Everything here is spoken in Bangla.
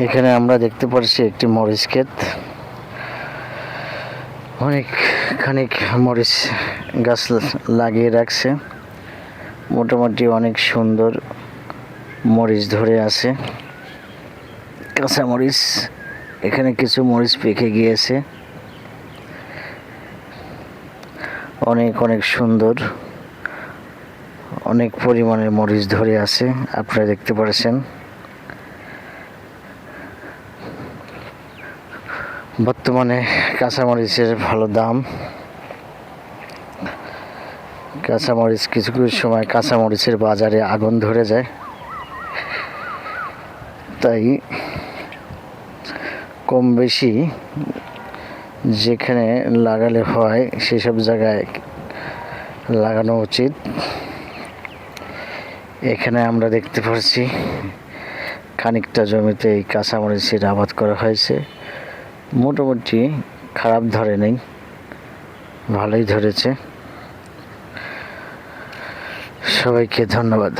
এখানে আমরা দেখতে পাচ্ছি একটি মরিচ ক্ষেত। অনেক খানিক মরিচ গাছ লাগিয়ে রাখছে, মোটামুটি অনেক সুন্দর মরিচ ধরে আছে, কাঁচা মরিচ। এখানে কিছু মরিচ পেকে গিয়েছে, অনেক অনেক সুন্দর, অনেক পরিমাণের মরিচ ধরে আছে, আপনারা দেখতে পাচ্ছেন। বর্তমানে কাঁচামরিচের ভালো দাম। কাঁচামরিচ কিছু কিছু সময় কাঁচামরিচের বাজারে আগুন ধরে যায়, তাই কম বেশি যেখানে লাগালে হয় সেসব জায়গায় লাগানো উচিত। এখানে আমরা দেখতে পাচ্ছি খানিকটা জমিতে এই কাঁচামরিচের আবাদ করা হয়েছে, মোটামুটি খারাপ ধরে নেই, ভালোই ধরেছে। সবাইকে ধন্যবাদ।